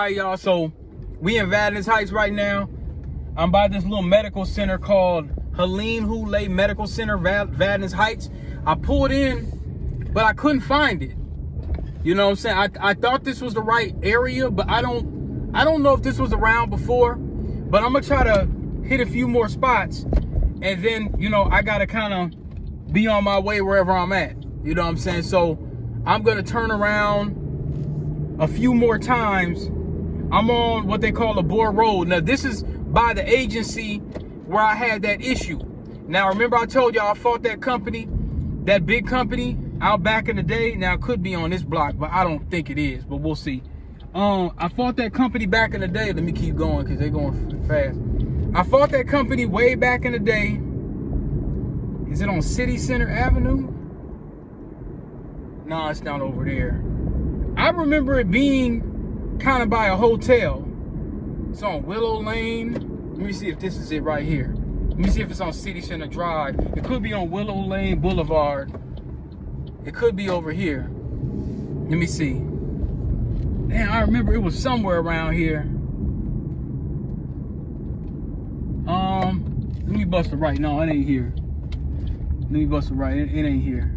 right, y'all. So we in Vadnais Heights right now. I'm by this little medical center called Helene Houlet Medical Center, Vadnais Heights. I pulled in, but I couldn't find it. You know what I'm saying? I thought this was the right area, but I don't know if this was around before. But I'm gonna try to hit a few more spots, and then, you know, I gotta kind of be on my way wherever I'm at. You know what I'm saying? So I'm gonna turn around a few more times. I'm on what they call a Boer Road. Now this is by the agency where I had that issue. Now remember I told y'all I fought that company, that big company out back in the day. Now it could be on this block, but I don't think it is, but we'll see. I fought that company back in the day. Let me keep going because they're going fast. I fought that company way back in the day. Is it on City Center Avenue? No, it's not over there. I remember it being kind of by a hotel. It's on Willow Lane. Let me see if this is it right here. Let me see if it's on City Center Drive. It could be on Willow Lane Boulevard. It could be over here. Let me see. Damn, I remember it was somewhere around here. Let me bust it right. No, it ain't here. Let me bust it right. It ain't here.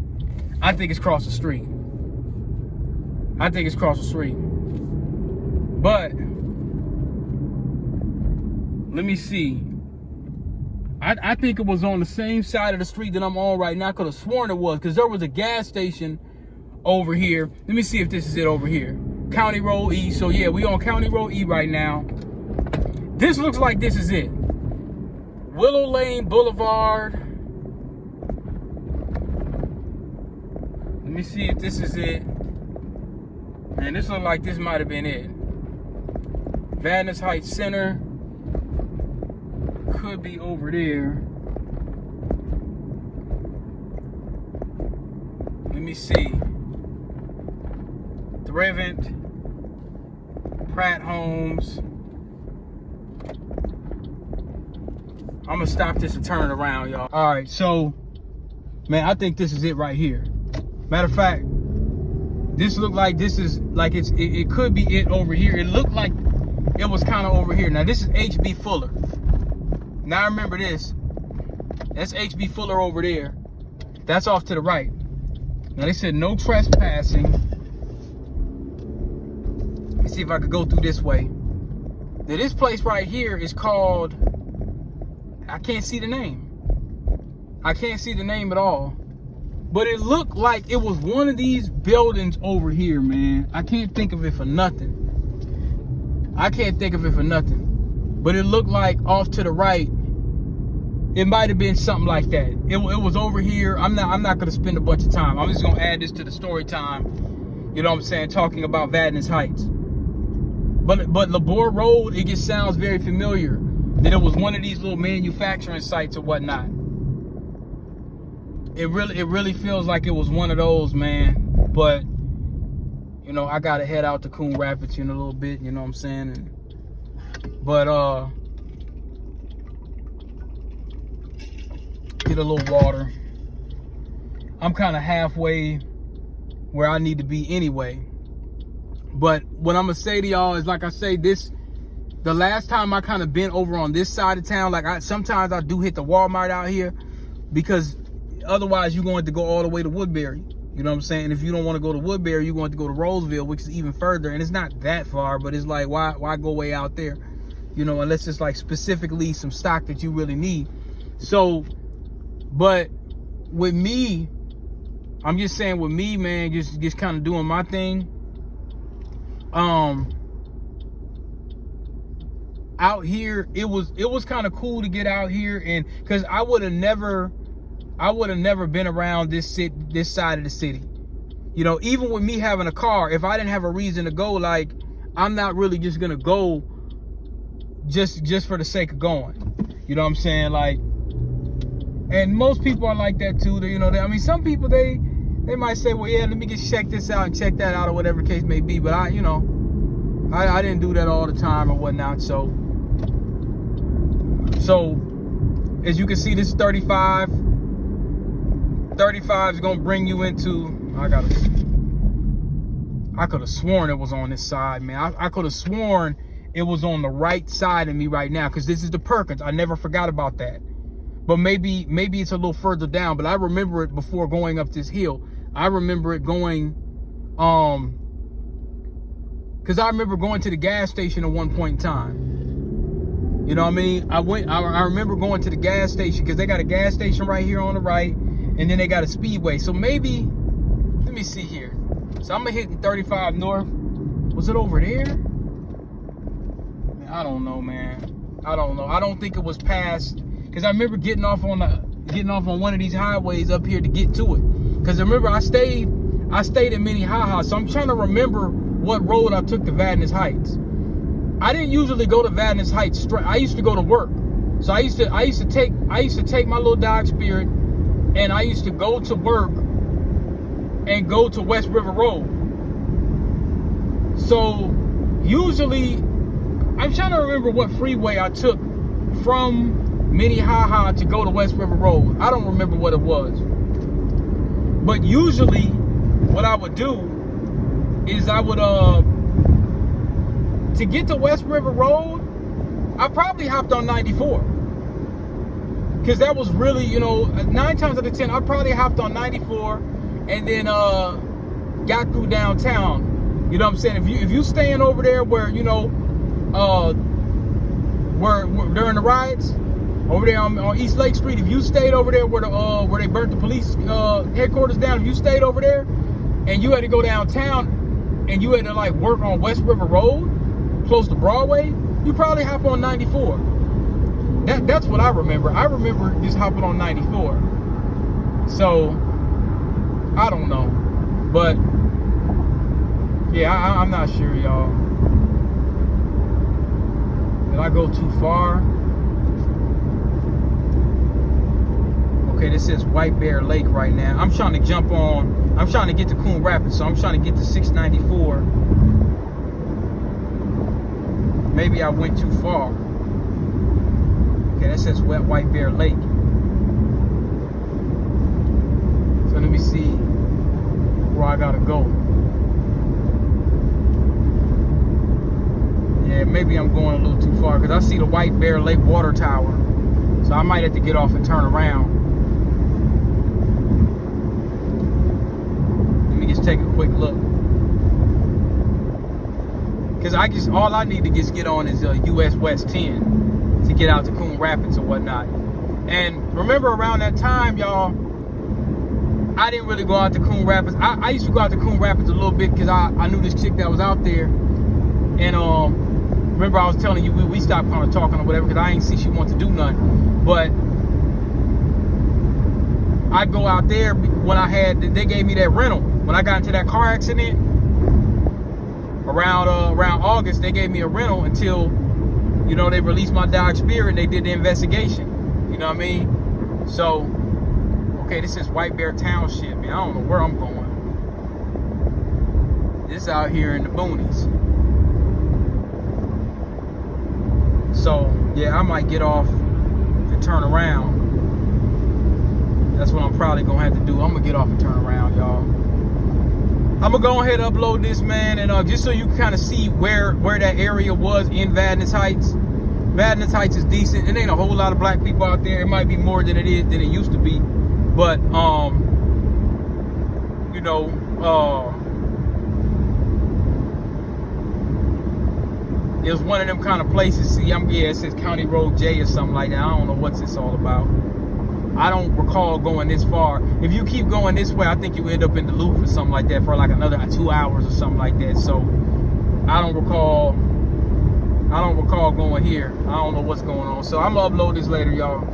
I think it's across the street. I think it's across the street. But let me see. I think it was on the same side of the street that I'm on right now. I could have sworn it was, because there was a gas station over here. Let me see if this is it over here. County Road E. So yeah, we on County Road E right now. This looks like this is it. Willow Lane Boulevard. Let me see if this is it. Man, this looks like this might have been it. Vadnais Heights Center. Could be over there. Let me see. Thrivent, Pratt Homes. I'm gonna stop this and turn it around, y'all. All right, so, man, I think this is it right here. Matter of fact, this looked like this is like it could be it over here. It looked like it was kind of over here. Now this is HB Fuller. Now remember this. That's HB Fuller over there. That's off to the right. Now they said no trespassing. Let me see if I could go through this way. Now this place right here is called, I can't see the name. I can't see the name at all. But it looked like it was one of these buildings over here, man. I can't think of it for nothing. I can't think of it for nothing. But it looked like off to the right, it might have been something like that. It was over here. I'm not gonna spend a bunch of time. I'm just gonna add this to the story time. You know what I'm saying? Talking about Vadnais Heights. But Labor Road, it just sounds very familiar. That it was one of these little manufacturing sites or whatnot. It really feels like it was one of those, man. But you know, I gotta head out to Coon Rapids in a little bit. You know what I'm saying? But get a little water. I'm kind of halfway where I need to be anyway. But what I'm gonna say to y'all is, like I say, the last time I kind of been over on this side of town, like sometimes I do hit the Walmart out here, because otherwise you're going to go all the way to Woodbury. You know what I'm saying? And if you don't want to go to Woodbury, you're going to go to Roseville, which is even further, and it's not that far, but it's like, why go way out there? You know, unless it's like specifically some stock that you really need. So, but with me, I'm just saying with me, man, just kind of doing my thing. Out here, it was kind of cool to get out here, and because I would have never been around this side of the city. You know, even with me having a car, if I didn't have a reason to go, like, I'm not really just gonna go just for the sake of going. You know what I'm saying? Like, and most people are like that too. You know, I mean, some people they might say, well, yeah, let me just check this out and check that out, or whatever the case may be. But I didn't do that all the time or whatnot. So as you can see, this is 35. 35 is gonna bring you into, I could have sworn it was on this side, man. I could have sworn it was on the right side of me right now, because this is the Perkins. I never forgot about that. But maybe it's a little further down, but I remember it before going up this hill. I remember it going, because I remember going to the gas station at one point in time. You know what I mean? I remember going to the gas station, because they got a gas station right here on the right, and then they got a speedway. So maybe, let me see here. So I'm hitting 35 north. Was it over there? Man, I don't know, man. I don't know. I don't think it was past, because I remember getting off on one of these highways up here to get to it. Because remember, I stayed at Minnehaha, so I'm trying to remember what road I took to Vadnais Heights. I didn't usually go to Vadnais Heights straight. I used to go to work. So I used to take my little Dodge Spirit, and I used to go to work and go to West River Road. So usually, I'm trying to remember what freeway I took from Minnehaha to go to West River Road. I don't remember what it was. But usually, what I would do is I would, to get to West River Road, I probably hopped on 94. Because that was really, 9 times out of 10, I probably hopped on 94 and then got through downtown. You know what I'm saying? If you staying over there where, where during the riots, over there on East Lake Street, if you stayed over there where they burnt the police headquarters down, if you stayed over there and you had to go downtown and you had to like work on West River Road, close to Broadway, you probably hop on 94. That's what I remember. I remember just hopping on 94. So I don't know, but yeah, I'm not sure, y'all. Did I go too far? Okay, this says White Bear Lake right now. I'm trying to jump on. I'm trying to get to Coon Rapids, so I'm trying to get to 694. Maybe I went too far. Okay, that says White Bear Lake. So let me see where I gotta go. Yeah, maybe I'm going a little too far, because I see the White Bear Lake water tower. So I might have to get off and turn around. Let me just take a quick look. Because all I need to just get on is US West 10 to get out to Coon Rapids or whatnot. And remember, around that time, y'all, I didn't really go out to Coon Rapids. I used to go out to Coon Rapids a little bit because I knew this chick that was out there. And remember I was telling you, we stopped kind of talking or whatever because I ain't see she wanted to do nothing. But I'd go out there when they gave me that rental. When I got into that car accident, around August, they gave me a rental until, they released my Dodge Spirit and they did the investigation. You know what I mean? So, okay, this is White Bear Township, man. I don't know where I'm going. This out here in the boonies. So, yeah, I might get off and turn around. That's what I'm probably gonna have to do. I'm gonna get off and turn around, y'all. I'm gonna go ahead and upload this, man, and just so you can kind of see where that area was in Vadnais Heights. Vadnais Heights is decent. It ain't a whole lot of black people out there. It might be more than it used to be, but it was one of them kind of places. See, it says County Road J or something like that. I don't know what's this all about. I don't recall going this far. If you keep going this way, I think you end up in Duluth or something like that for like another 2 hours or something like that. So I don't recall going here. I don't know what's going on. So I'm gonna upload this later, y'all.